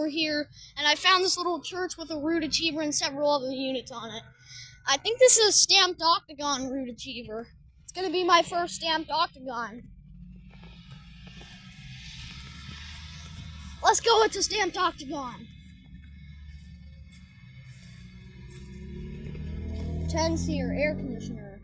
we're here, and I found this little church with a Ruud Achiever and several other units on it. I think this is a stamped Octagon Ruud Achiever. It's going to be my first stamped Octagon. Let's go with the stamped Octagon. 10-seer air conditioner.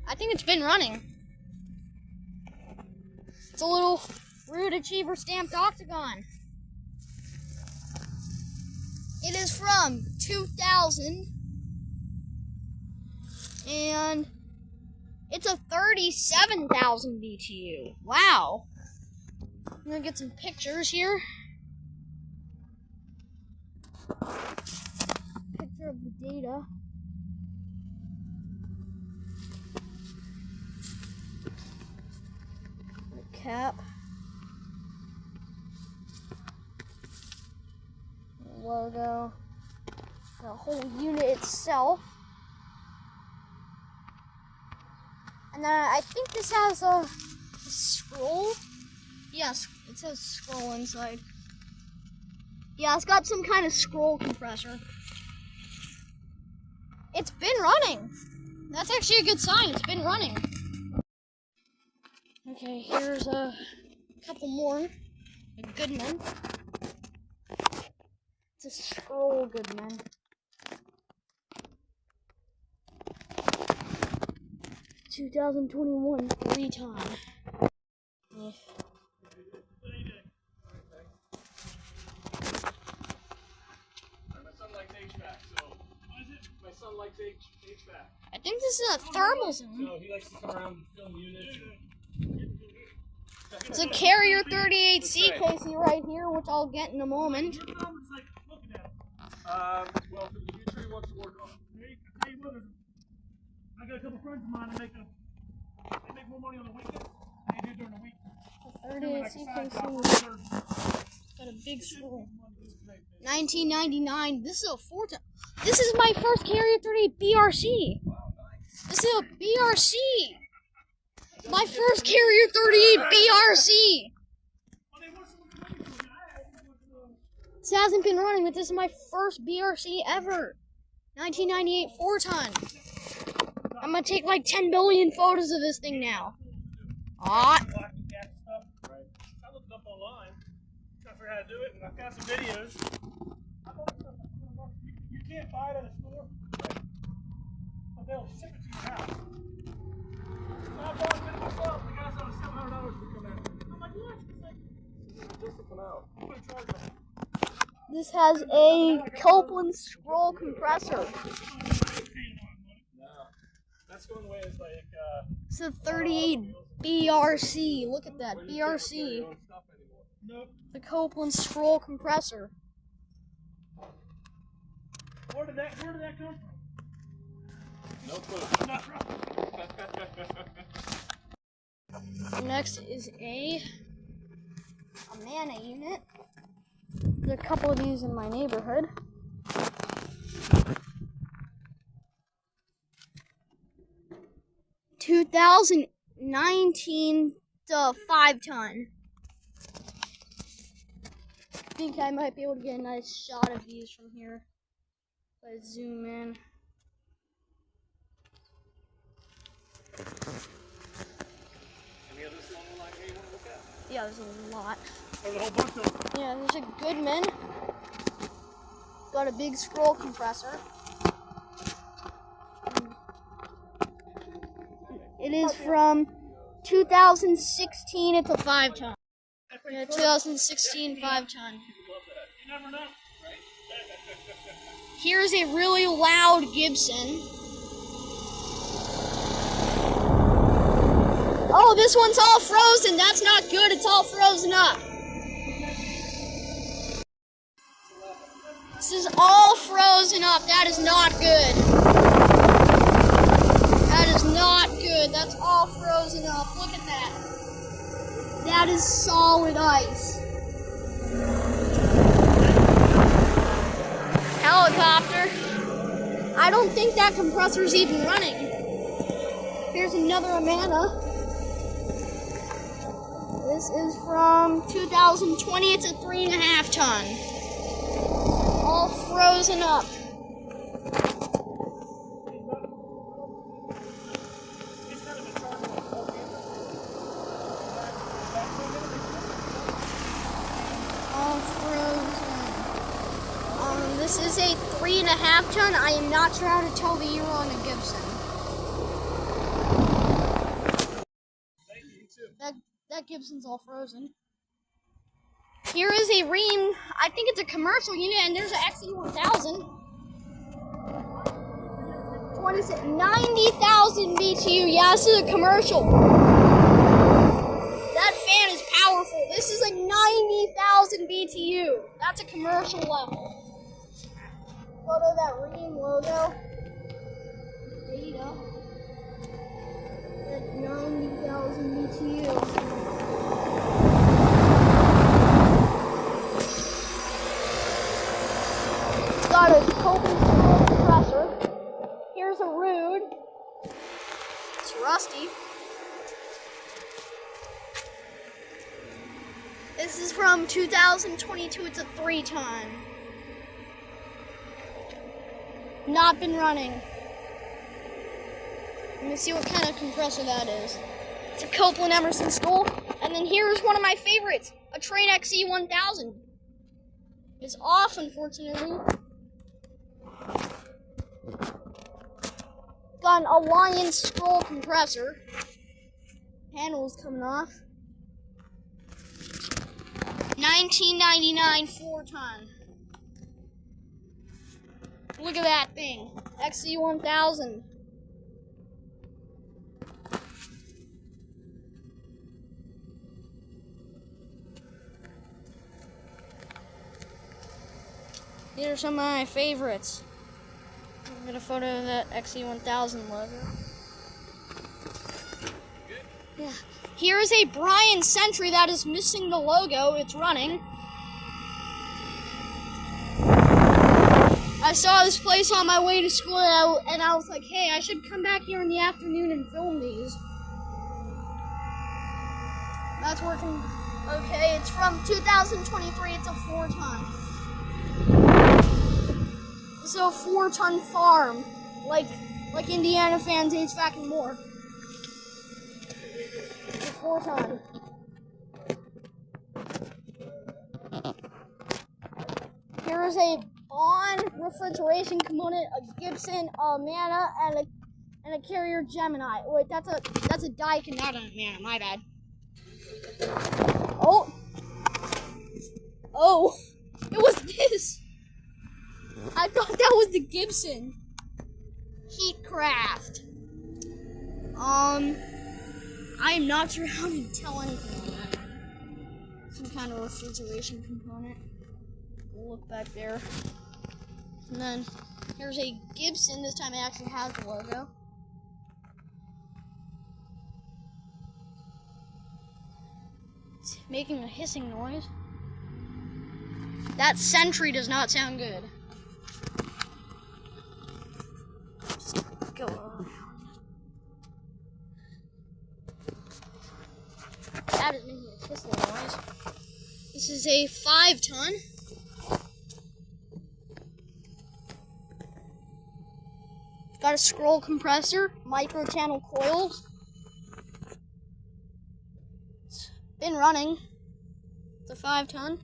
I think it's been running. It's a little Ruud Achiever stamped Octagon. It is from 2000. And it's a 37,000 BTU. Wow. I'm gonna get some pictures here. Picture of the data. The cap. The logo. The whole unit itself. And then I think this has a scroll. Yes, it says scroll inside. Yeah, it's got some kind of scroll compressor. It's been running. That's actually a good sign. It's been running. Okay, here's a couple more. A Goodman. It's a scroll Goodman. 2021 3-ton. Yeah. My son likes HVAC, so what is it? My son likes HVAC. I think this is a thermal zone. So he likes to come around and film units. It's a Carrier 38C casey right here, which I'll get in a moment. Well, for the future, he wants to work on. I got a couple friends of mine that they make more money on the weekend than they do during the week. The 38C casey. Got a big scroll. 1999. This is a 4-ton. This is my first Carrier 38 BRC. This is a BRC. My first Carrier 38 BRC. This hasn't been running, but this is my first BRC ever. 1998 4-ton. I'm gonna take like 10 billion photos of this thing now. Ah. I looked it up online, trying to figure out how to do it, and I've got some videos. You can't buy it at a store, but they'll ship it to your house. I bought it myself. The guy said it was $700 to come out. I'm like, what? It's like, just to come out. I'm gonna charge them. This has a Copeland scroll compressor. That's going away as like It's a 38 BRC. Look at that, BRC. Nope. The Copeland scroll compressor. Where did that come from? No clue. Next is a Mana unit. There's a couple of these in my neighborhood. $2019 to 5-ton. I think I might be able to get a nice shot of these from here. If I zoom in. Any others along the line here you want to look at? Yeah, there's a lot. There's a whole bunch of them. Yeah, there's a Goodman. Got a big scroll compressor. It is from 2016. It's a 5-ton. Yeah, 2016 5-ton. You never know, right? Here's a really loud Gibson. Oh, this one's all frozen. That's not good. It's all frozen up. This is all frozen up. That is not good. That is not good. That's all frozen up. Look at that. That is solid ice. Helicopter. I don't think that compressor's even running. Here's another Amana. This is from 2020. It's a 3.5 ton. All frozen up. All frozen. This is a 3.5 ton. I am not sure how to tell the year on a Gibson. That Gibson's all frozen. Here is a Ream. I think it's a commercial unit, and there's an XE1000. 90,000 BTU. Yeah, this is a commercial. That fan is powerful. This is a 90,000 BTU. That's a commercial level. Photo of that Ream logo. There you go. At 90,000 BTU. It's got a Copen compressor. Here's a Ruud. It's rusty. This is from 2022. It's a 3 ton. Not been running. Let me see what kind of compressor that is. It's a Copeland Emerson Skull. And then here's one of my favorites, a Trane XE1000. It's off, unfortunately. Got an Alliance scroll compressor. Panel's coming off. 1999 4 ton. Look at that thing. XE1000. These are some of my favorites. I'll get a photo of that XE1000 logo. Yeah. Here's a Bryan Sentry that is missing the logo. It's running. I saw this place on my way to school and I was like, hey, I should come back here in the afternoon and film these. That's working okay. It's from 2023. It's a 4 ton. It's a 4 ton farm, like Indiana Fans, HVAC, and more. It's a 4 ton. Here is a Bond refrigeration component, a Gibson, a Mana, and a Carrier Gemini. Wait, that's a Dakin, not a Mana. My bad. Oh, it was this. I thought that was the Gibson. Heatcraft. I am not sure how to tell anything on that. Some kind of refrigeration component. We'll look back there. And then here's a Gibson. This time it actually has the logo. It's making a hissing noise. That Sentry does not sound good. Just go around. That is making a hissing noise. This is a 5 ton. Got a scroll compressor, micro channel coils. It's been running. It's a 5 ton.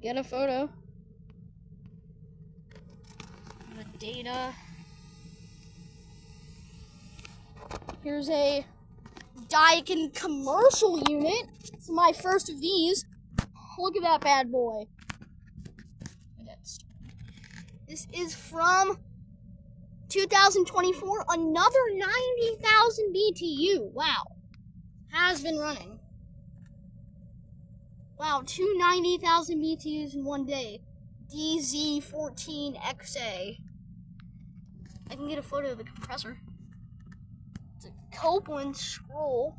Get a photo. The data. Here's a Dakin Commercial unit. It's my first of these. Look at that bad boy. This is from 2024. Another 90,000 BTU. Wow. Has been running. Wow, 2 90,000 BTUs in one day. DZ14XA. I can get a photo of the compressor. It's a Copeland scroll.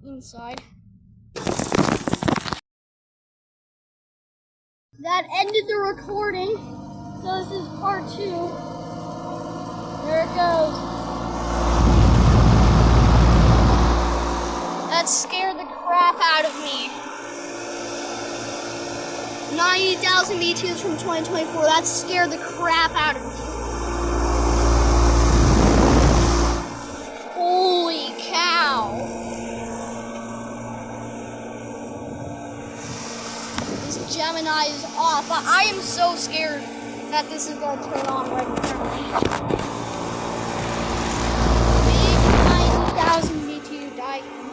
Inside. That ended the recording. So this is part 2. There it goes. That scared the crap out of me. 90,000 B2s from 2024. That scared the crap out of me. Holy cow. This Gemini is off. I am so scared that this is going to turn on right now. Big 90,000 B2 Dakin.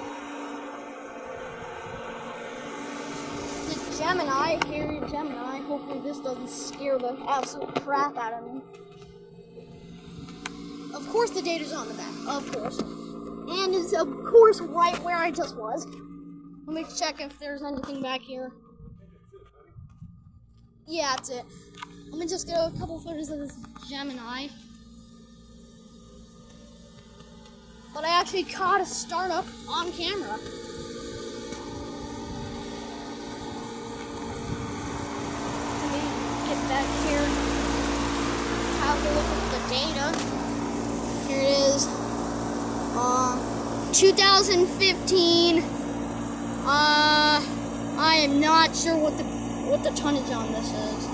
The Gemini, Harry Gemini. Hopefully this doesn't scare the absolute crap out of me. Of course the data's on the back. Of course. And it's of course right where I just was. Let me check if there's anything back here. Yeah, that's it. Let me just get a couple photos of this Gemini. But I actually caught a startup on camera. Let me get back here. Have a look at the data. Here it is. 2015. I am not sure what the tonnage on this is.